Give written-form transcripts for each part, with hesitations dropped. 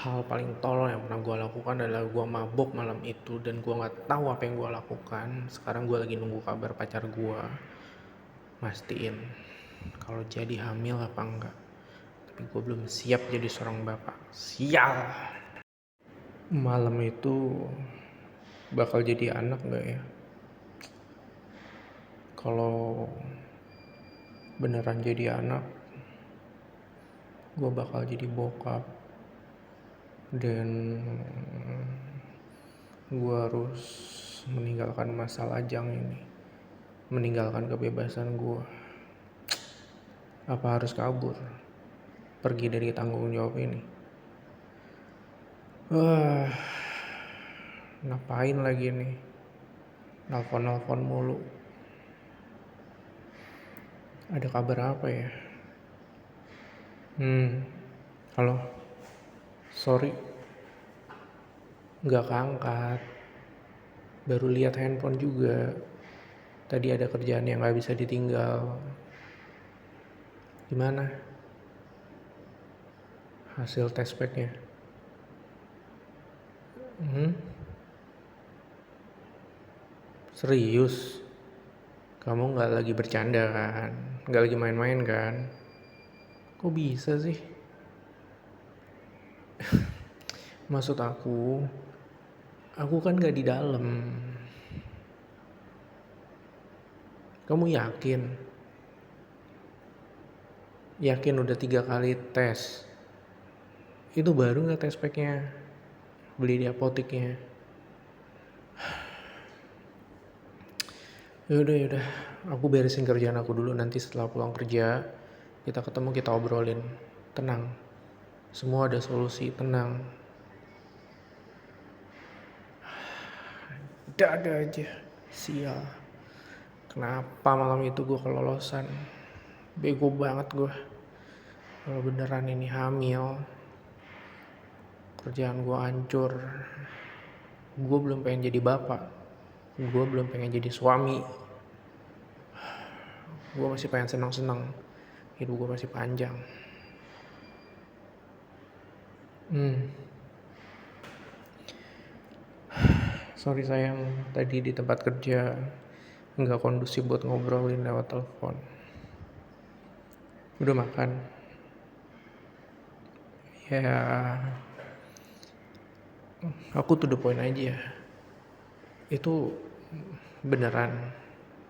Hal paling tolol yang pernah gue lakukan adalah gue mabok malam itu dan gue nggak tahu apa yang gue lakukan. Sekarang gue lagi nunggu kabar pacar gue, mastiin kalau jadi hamil apa enggak. Tapi gue belum siap jadi seorang bapak. Sial. Malam itu bakal jadi anak nggak ya? Kalau beneran jadi anak, gue bakal jadi bokap dan gue harus meninggalkan masa lajang ini, meninggalkan kebebasan gue. Apa harus kabur, pergi dari tanggung jawab ini? Wah, ngapain lagi nih? Nelfon-nelfon mulu. Ada kabar apa ya? Halo. Sorry, nggak keangkat. Baru lihat handphone juga. Tadi ada kerjaan yang nggak bisa ditinggal. Gimana hasil tes packnya? Serius? Kamu nggak lagi bercanda kan? Nggak lagi main-main kan? Kok bisa sih? Maksud aku kan nggak di dalam. Kamu yakin? Yakin udah 3 kali tes? Itu baru nggak tes packnya? Beli di apoteknya. Yaudah, aku beresin kerjaan aku dulu. Nanti setelah pulang kerja kita ketemu, kita obrolin. Tenang, semua ada solusi. Tenang, ada aja. Sial, kenapa malam itu gue kelolosan? Bego banget gue. Kalau beneran ini hamil, kerjaan gue hancur. Gue belum pengen jadi bapak, gue belum pengen jadi suami. Gue masih pengen senang-senang. Hidup gue masih panjang. Sorry sayang, tadi di tempat kerja nggak kondusif buat ngobrolin lewat telepon. Udah makan? Ya, aku to the point aja. Itu beneran?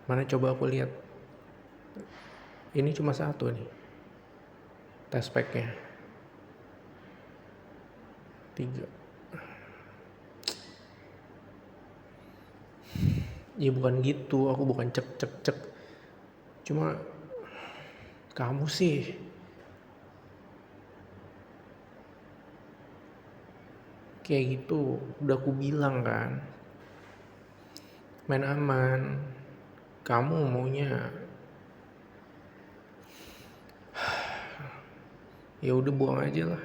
Mana coba aku lihat. Ini cuma satu nih tes packnya. 3. Ya bukan gitu, aku bukan cek. Cuma kamu sih kayak gitu. Udah aku bilang kan, main aman. Kamu maunya ya udah buang aja lah.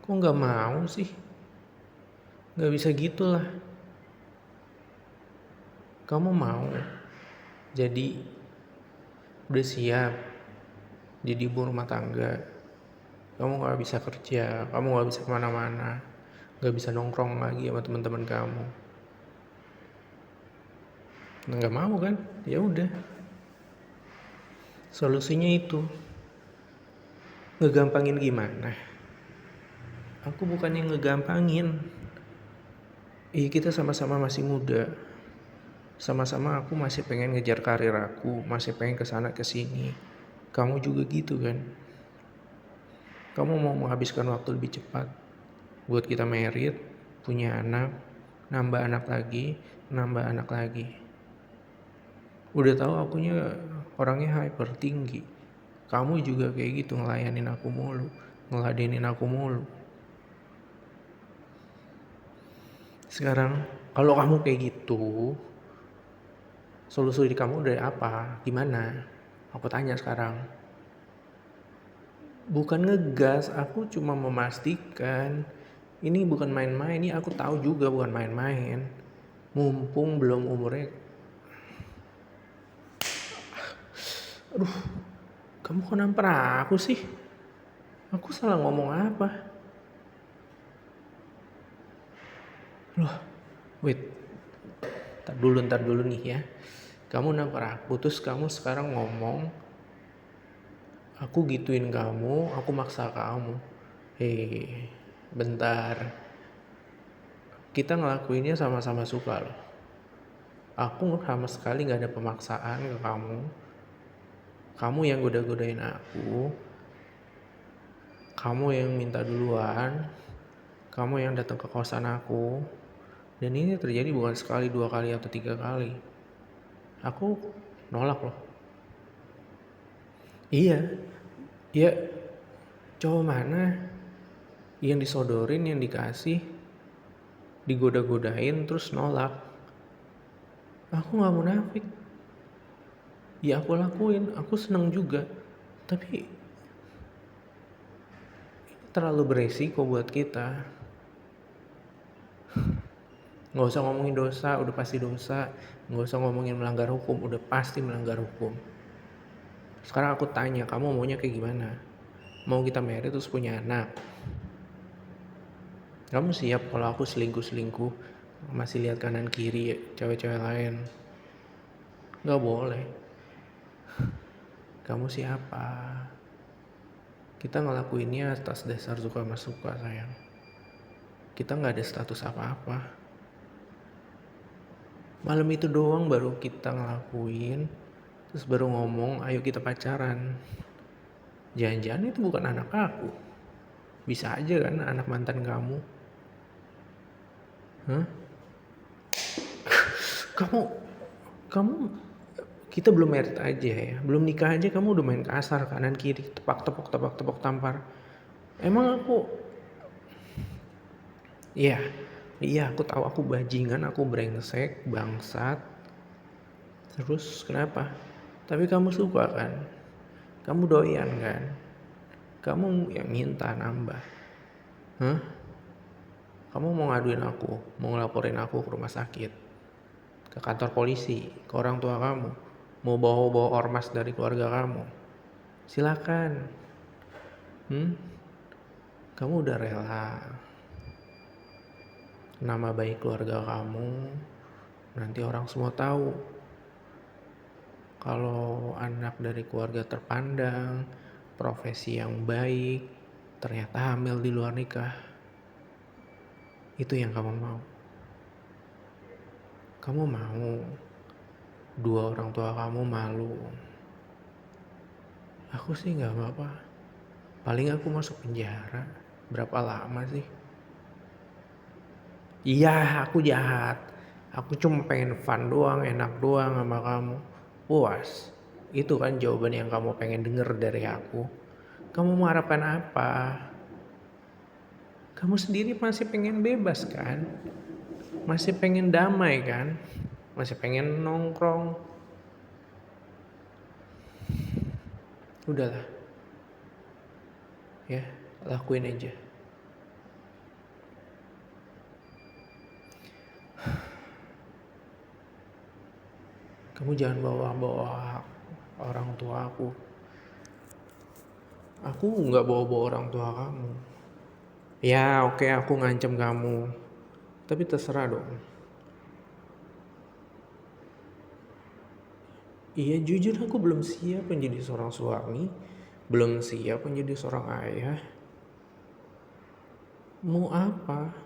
Kok nggak mau sih? Nggak bisa gitu lah. Kamu mau jadi udah siap jadi ibu rumah tangga. Kamu nggak bisa kerja, kamu nggak bisa kemana-mana, nggak bisa nongkrong lagi sama teman-teman kamu. Nggak mau kan? Ya udah. Solusinya itu ngegampangin gimana? Aku bukannya ngegampangin. Kita sama-sama masih muda. Sama-sama aku masih pengen ngejar karir aku, masih pengen kesana kesini. Kamu juga gitu kan? Kamu mau menghabiskan waktu lebih cepat buat kita married, punya anak, nambah anak lagi, nambah anak lagi. Udah tahu akunya orangnya hyper tinggi. Kamu juga kayak gitu, ngelayanin aku mulu, ngeladenin aku mulu. Sekarang kalau kamu kayak gitu, solusi kamu dari apa? Gimana? Aku tanya sekarang. Bukan ngegas, aku cuma memastikan. Ini bukan main-main, ini aku tahu juga bukan main-main. Mumpung belum umurnya. Aduh, kamu kok nampar aku sih? Aku salah ngomong apa? Loh, wait, ntar dulu nih ya. Kamu nampar aku, terus kamu sekarang ngomong, aku gituin kamu, aku maksa kamu. Hei, bentar. Kita ngelakuinnya sama-sama suka loh. Aku sama sekali gak ada pemaksaan ke kamu. Kamu yang goda-godain aku. Kamu yang minta duluan. Kamu yang datang ke kosan aku. Dan ini terjadi bukan sekali, 2 kali, atau 3 kali. Aku nolak loh. Iya, ya cowok mana yang disodorin, yang dikasih, digoda-godain terus nolak. Aku gak munafik. Ya aku lakuin, aku seneng juga. Tapi terlalu beresiko buat kita. Gak usah ngomongin dosa, udah pasti dosa. Gak usah ngomongin melanggar hukum, udah pasti melanggar hukum. Sekarang aku tanya, kamu maunya kayak gimana? Mau kita married terus punya anak? Kamu siap kalau aku selingkuh-selingkuh, masih lihat kanan kiri cewek-cewek lain? Gak boleh. Kamu siapa? Kita ngelakuinnya atas dasar suka sama suka, sayang. Kita gak ada status apa-apa. Malam itu doang baru kita ngelakuin, terus baru ngomong ayo kita pacaran. Jangan-jangan itu bukan anak aku. Bisa aja kan anak mantan kamu. Hah? Kamu kita belum married aja ya, belum nikah aja kamu udah main kasar, kanan kiri, tepak tepok tampar. Emang aku, iya aku tahu aku bajingan, aku brengsek, bangsat. Terus kenapa? Tapi kamu suka kan? Kamu doyan kan? Kamu yang minta nambah. Hah? Kamu mau ngaduin aku, mau ngelaporin aku ke rumah sakit, ke kantor polisi, ke orang tua kamu, mau bawa ormas dari keluarga kamu. Silakan. Kamu udah rela nama baik keluarga kamu, nanti orang semua tahu kalau anak dari keluarga terpandang, profesi yang baik, ternyata hamil di luar nikah. Itu yang kamu mau? Kamu mau 2 orang tua kamu malu? Aku sih gak apa-apa. Paling aku masuk penjara. Berapa lama sih? Iya, aku jahat. Aku cuma pengen fun doang, enak doang sama kamu. Puas. Itu kan jawaban yang kamu pengen denger dari aku. Kamu mengharapkan apa? Kamu sendiri masih pengen bebas kan? Masih pengen damai kan? Masih pengen nongkrong. Udahlah. Ya, lakuin aja. Kamu jangan bawa-bawa orang tua aku. Aku gak bawa-bawa orang tua kamu. Ya oke, aku ngancem kamu. Tapi terserah dong. Iya jujur aku belum siap menjadi seorang suami. Belum siap menjadi seorang ayah. Mau apa?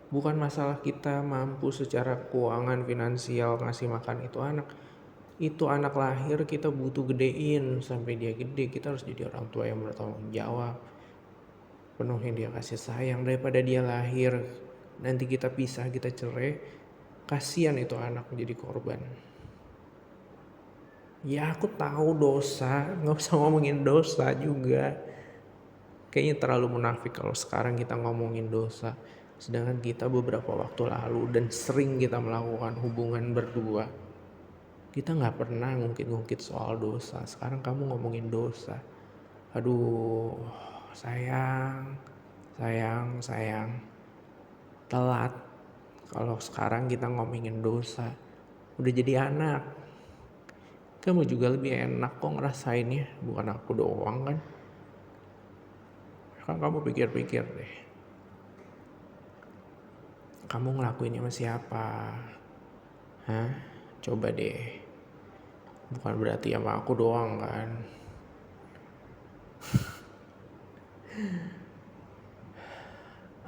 Bukan masalah kita mampu secara keuangan finansial ngasih makan itu anak. Itu anak lahir kita butuh gedein sampai dia gede. Kita harus jadi orang tua yang bertanggung jawab, penuhin dia kasih sayang. Daripada dia lahir nanti kita pisah, kita cerai, kasihan itu anak menjadi korban. Ya aku tahu dosa, gak usah ngomongin dosa juga. Kayaknya terlalu munafik kalau sekarang kita ngomongin dosa. Sedangkan kita beberapa waktu lalu dan sering kita melakukan hubungan berdua, kita gak pernah ngungkit-ngungkit soal dosa. Sekarang kamu ngomongin dosa. Aduh, sayang. Telat. Kalau sekarang kita ngomongin dosa, udah jadi anak. Kamu juga lebih enak kok ngerasainnya, bukan aku doang kan. Kamu pikir-pikir deh. Kamu ngelakuinnya sama siapa? Hah? Coba deh. Bukan berarti sama aku doang kan.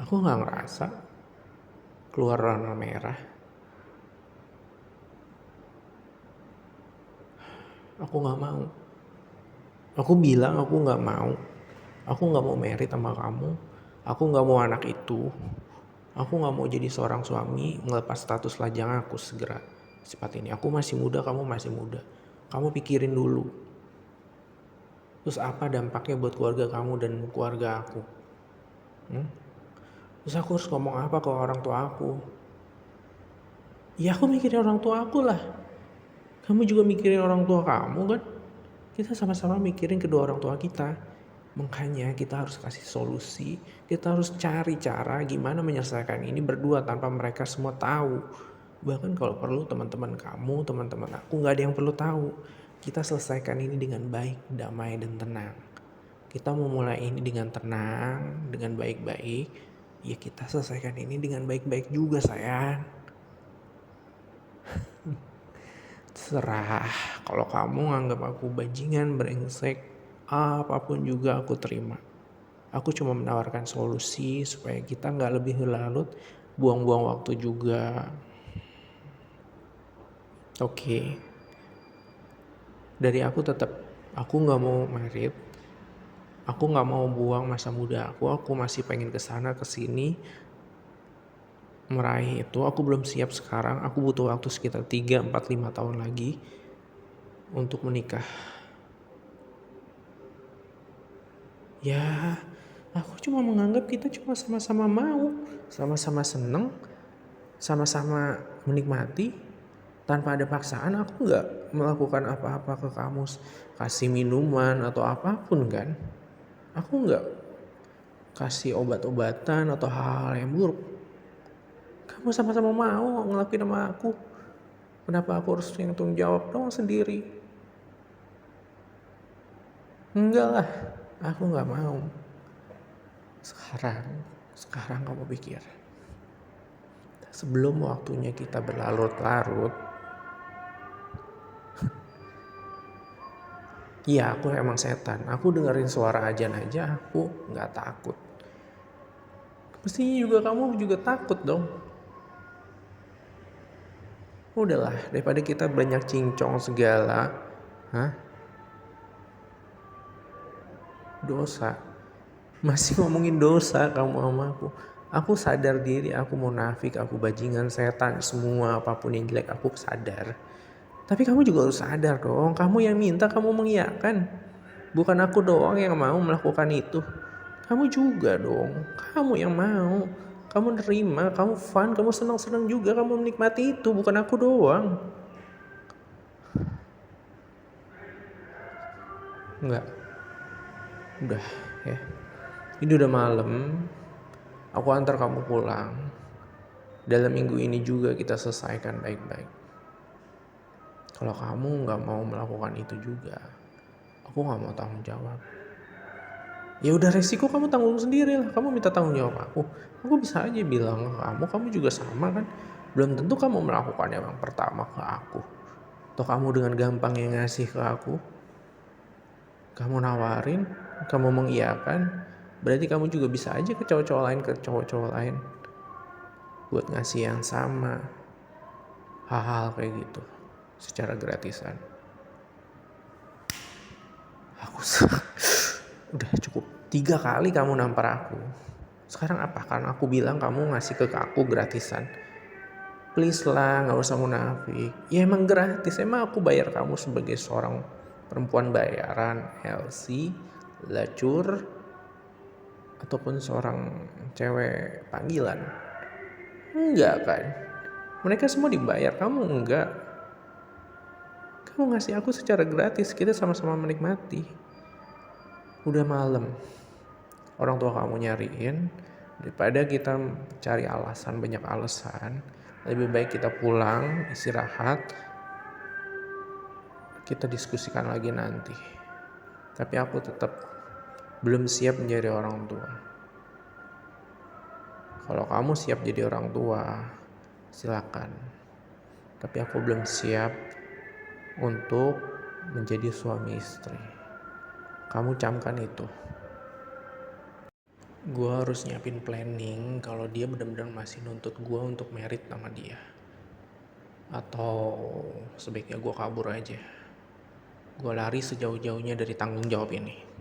Aku gak ngerasa keluar warna merah. Aku gak mau. Aku bilang aku gak mau. Aku gak mau married sama kamu. Aku gak mau anak itu. Aku gak mau jadi seorang suami ngelepas status lajang aku segera secepat ini. Aku masih muda, kamu masih muda. Kamu pikirin dulu. Terus apa dampaknya buat keluarga kamu dan keluarga aku? Terus aku harus ngomong apa ke orang tua aku? Ya aku mikirin orang tua aku lah. Kamu juga mikirin orang tua kamu kan? Kita sama-sama mikirin kedua orang tua kita. Makanya kita harus kasih solusi. Kita harus cari cara gimana menyelesaikan ini berdua tanpa mereka semua tahu. Bahkan kalau perlu teman-teman kamu, teman-teman aku gak ada yang perlu tahu. Kita selesaikan ini dengan baik, damai, dan tenang. Kita mau mulai ini dengan tenang, dengan baik-baik. Ya kita selesaikan ini dengan baik-baik juga sayang. Serah, kalau kamu nganggap aku bajingan, brengsek, apapun juga aku terima. Aku cuma menawarkan solusi supaya kita gak lebih larut, buang-buang waktu juga. Oke. Dari aku tetap, aku gak mau married. Aku gak mau buang masa muda aku masih pengen kesana kesini. Meraih itu, aku belum siap sekarang. Aku butuh waktu sekitar 3, 4, 5 tahun lagi untuk menikah. Ya, aku cuma menganggap kita cuma sama-sama mau, sama-sama seneng, sama-sama menikmati. Tanpa ada paksaan, aku gak melakukan apa-apa ke kamu, kasih minuman atau apapun kan. Aku gak kasih obat-obatan atau hal-hal yang buruk. Kamu sama-sama mau ngelakuin sama aku. Kenapa aku harus yang tanggung jawab dong sendiri? Enggak lah, aku gak mau. Sekarang kamu pikir. Sebelum waktunya kita berlarut-larut. Iya, aku emang setan. Aku dengerin suara ajan aja aku gak takut. Mestinya juga kamu juga takut dong. Udahlah, daripada kita banyak cincong segala. Dosa. Masih ngomongin dosa kamu sama aku. Aku sadar diri, aku munafik, aku bajingan, setan, semua apapun yang jelek aku sadar. Tapi kamu juga harus sadar dong, kamu yang minta, kamu mengiyakan. Bukan aku doang yang mau melakukan itu. Kamu juga dong, kamu yang mau. Kamu nerima, kamu fun, kamu senang-senang juga, kamu menikmati itu, bukan aku doang. Enggak. Udah ya. Ini udah malam. Aku antar kamu pulang. Dalam minggu ini juga kita selesaikan baik-baik. Kalau kamu gak mau melakukan itu juga, aku gak mau tanggung jawab. Ya udah resiko kamu tanggung sendiri lah. Kamu minta tanggung jawab aku. Aku bisa aja bilang ke kamu juga sama kan. Belum tentu kamu melakukan yang pertama ke aku. Atau kamu dengan gampang yang ngasih ke aku. Kamu nawarin, kamu mengiyakan. Berarti kamu juga bisa aja ke cowok-cowok lain. Buat ngasih yang sama. Hal-hal kayak gitu. Secara gratisan. Aku udah cukup 3 kali kamu nampar aku. Sekarang apa? Karena aku bilang kamu ngasih ke aku gratisan. Please lah, gak usah munafik. Ya emang gratis, emang aku bayar kamu sebagai seorang perempuan bayaran, LC, lacur, ataupun seorang cewek panggilan. Enggak kan? Mereka semua dibayar, kamu enggak. Kamu ngasih aku secara gratis, kita sama-sama menikmati. Udah malam, orang tua kamu nyariin. Daripada kita cari alasan, banyak alasan, lebih baik kita pulang, istirahat. Kita diskusikan lagi nanti. Tapi aku tetap belum siap menjadi orang tua. Kalau kamu siap jadi orang tua, silakan. Tapi aku belum siap untuk menjadi suami istri. Kamu camkan itu. Gue harus nyiapin planning kalau dia benar-benar masih nuntut gue untuk merit sama dia. Atau sebaiknya gue kabur aja. Gue lari sejauh-jauhnya dari tanggung jawab ini.